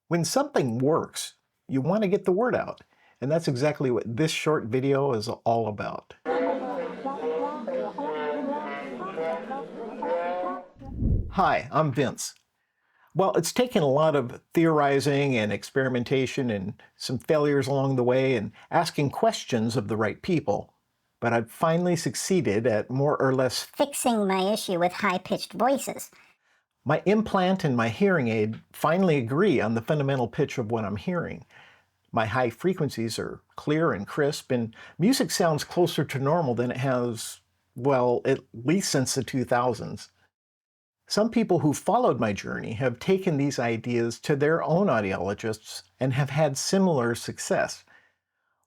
When something works, you want to get the word out. And that's exactly what this short video is all about. Hi, I'm Vince. Well, it's taken a lot of theorizing and experimentation and some failures along the way and asking questions of the right people. But I've finally succeeded at more or less fixing my issue with high-pitched voices. my implant and my hearing aid finally agree on the fundamental pitch of what I'm hearing. My high frequencies are clear and crisp, and music sounds closer to normal than it has, well, at least since the 2000s. Some people who followed my journey have taken these ideas to their own audiologists and have had similar success.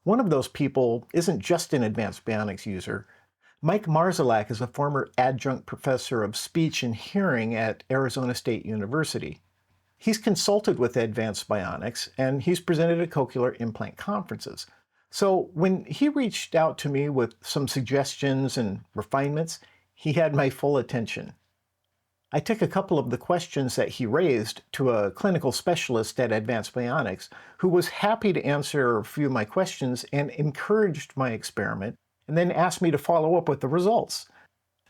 One of those people isn't just an advanced Bionics user. Mike Marzalak is a former adjunct professor of speech and hearing at Arizona State University. He's consulted with Advanced Bionics, and he's presented at Cochlear Implant conferences. So when he reached out to me with some suggestions and refinements, he had my full attention. I took a couple of the questions that he raised to a clinical specialist at Advanced Bionics who was happy to answer a few of my questions and encouraged my experiment, and then asked me to follow up with the results.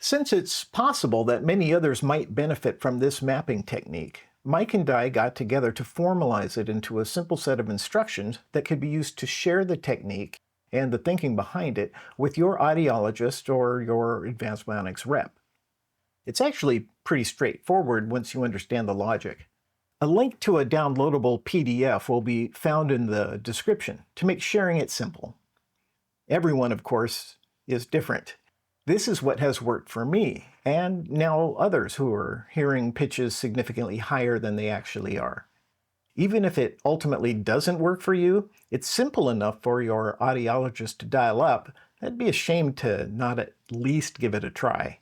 Since it's possible that many others might benefit from this mapping technique, Mike and I got together to formalize it into a simple set of instructions that could be used to share the technique and the thinking behind it with your audiologist or your Advanced Bionics rep. It's actually pretty straightforward once you understand the logic. A link to a downloadable PDF will be found in the description to make sharing it simple. Everyone, of course, is different. This is what has worked for me, and now others who are hearing pitches significantly higher than they actually are. Even if it ultimately doesn't work for you, it's simple enough for your audiologist to dial up. That'd be a shame to not at least give it a try.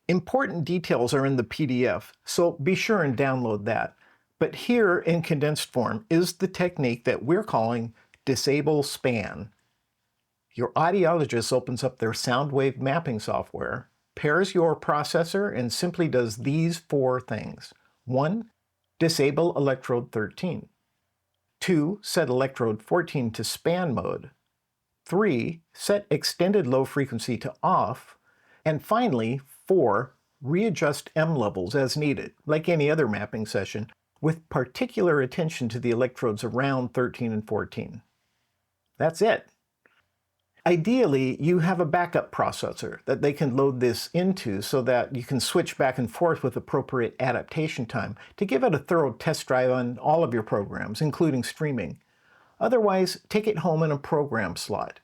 Important details are in the PDF, so be sure and download that. But here in condensed form is the technique that we're calling Disable Span. Your audiologist opens up their sound wave mapping software, pairs your processor, and simply does these four things. 1. Disable electrode 13. 2. Set electrode 14 to span mode. 3. Set extended low frequency to off. And finally, 4. Readjust M levels as needed, like any other mapping session, with particular attention to the electrodes around 13 and 14. That's it. Ideally, you have a backup processor that they can load this into so that you can switch back and forth with appropriate adaptation time to give it a thorough test drive on all of your programs, including streaming. Otherwise, take it home in a program slot.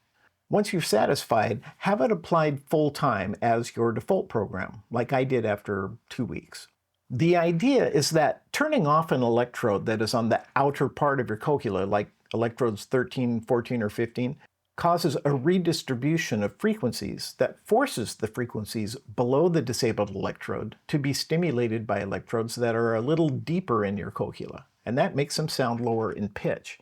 Once you're satisfied, have it applied full-time as your default program, like I did after 2 weeks. The idea is that turning off an electrode that is on the outer part of your cochlea, like electrodes 13, 14, or 15, causes a redistribution of frequencies that forces the frequencies below the disabled electrode to be stimulated by electrodes that are a little deeper in your cochlea, and that makes them sound lower in pitch.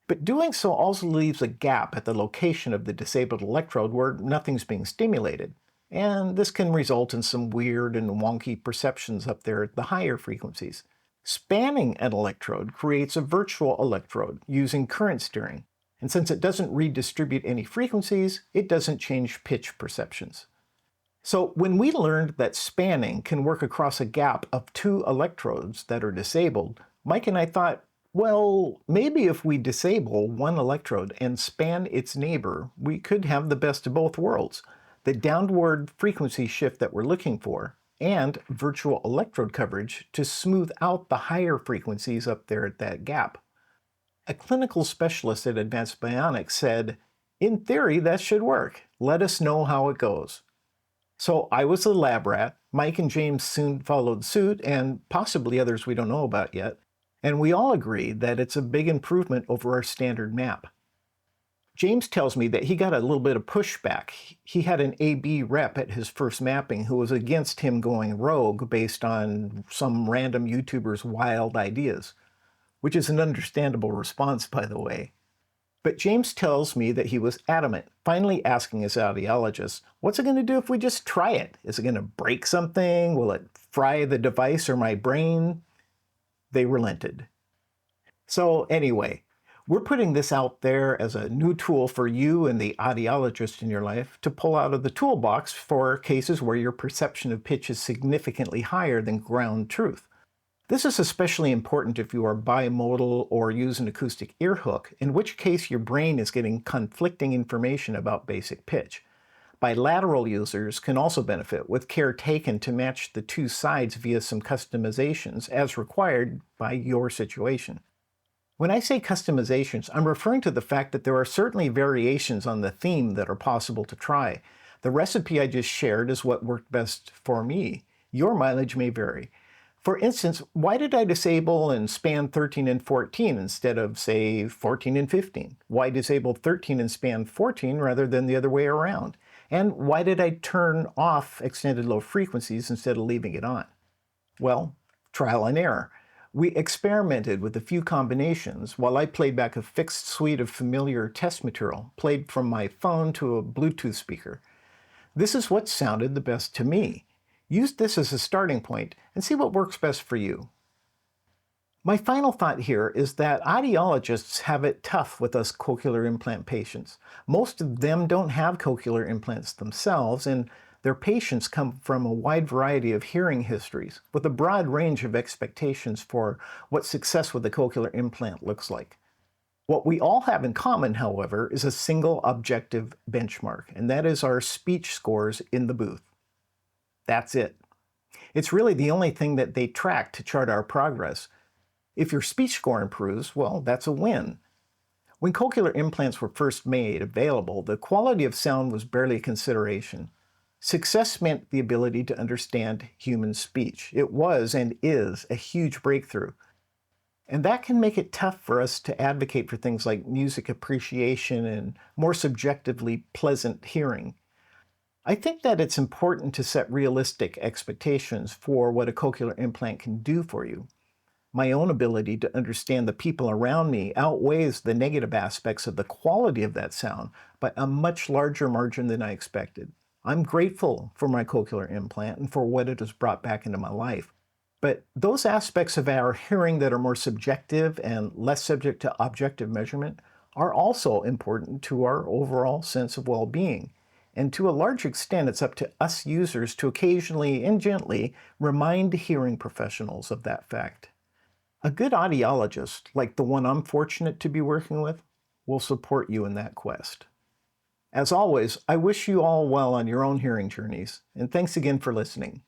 But doing so also leaves a gap at the location of the disabled electrode where nothing's being stimulated, and this can result in some weird and wonky perceptions up there at the higher frequencies. Spanning an electrode creates a virtual electrode using current steering, and since it doesn't redistribute any frequencies, it doesn't change pitch perceptions. So when we learned that spanning can work across a gap of 2 electrodes that are disabled, Mike and I thought, well, maybe if we disable one electrode and span its neighbor, we could have the best of both worlds, the downward frequency shift that we're looking for, and virtual electrode coverage to smooth out the higher frequencies up there at that gap. A clinical specialist at Advanced Bionics said, "In theory, that should work. Let us know how it goes." So I was the lab rat. Mike and James soon followed suit, and possibly others we don't know about yet. And we all agreed that it's a big improvement over our standard map. James tells me that he got a little bit of pushback. He had an AB rep at his first mapping who was against him going rogue based on some random YouTuber's wild ideas, which is an understandable response, by the way. But James tells me that he was adamant, finally asking his audiologist, what's it going to do if we just try it? Is it going to break something? Will it fry the device or my brain? They relented. So, anyway, we're putting this out there as a new tool for you and the audiologist in your life to pull out of the toolbox for cases where your perception of pitch is significantly higher than ground truth. This is especially important if you are bimodal or use an acoustic ear hook, in which case your brain is getting conflicting information about basic pitch. Bilateral users can also benefit, with care taken to match the two sides via some customizations as required by your situation. When I say customizations, I'm referring to the fact that there are certainly variations on the theme that are possible to try. The recipe I just shared is what worked best for me. Your mileage may vary. For instance, why did I disable and span 13 and 14 instead of, say, 14 and 15? Why disable 13 and span 14 rather than the other way around? And why did I turn off extended low frequencies instead of leaving it on? Well, trial and error. We experimented with a few combinations while I played back a fixed suite of familiar test material, played from my phone to a Bluetooth speaker. This is what sounded the best to me. Use this as a starting point and see what works best for you. My final thought here is that audiologists have it tough with us cochlear implant patients. Most of them don't have cochlear implants themselves, and their patients come from a wide variety of hearing histories, with a broad range of expectations for what success with a cochlear implant looks like. What we all have in common, however, is a single objective benchmark, and that is our speech scores in the booth. That's it. It's really the only thing that they track to chart our progress. If your speech score improves, well, that's a win. When cochlear implants were first made available, the quality of sound was barely a consideration. Success meant the ability to understand human speech. It was and is a huge breakthrough. And that can make it tough for us to advocate for things like music appreciation and more subjectively pleasant hearing. I think that it's important to set realistic expectations for what a cochlear implant can do for you. My own ability to understand the people around me outweighs the negative aspects of the quality of that sound by a much larger margin than I expected. I'm grateful for my cochlear implant and for what it has brought back into my life. But those aspects of our hearing that are more subjective and less subject to objective measurement are also important to our overall sense of well-being. And to a large extent, it's up to us users to occasionally and gently remind hearing professionals of that fact. A good audiologist, like the one I'm fortunate to be working with, will support you in that quest. As always, I wish you all well on your own hearing journeys, and thanks again for listening.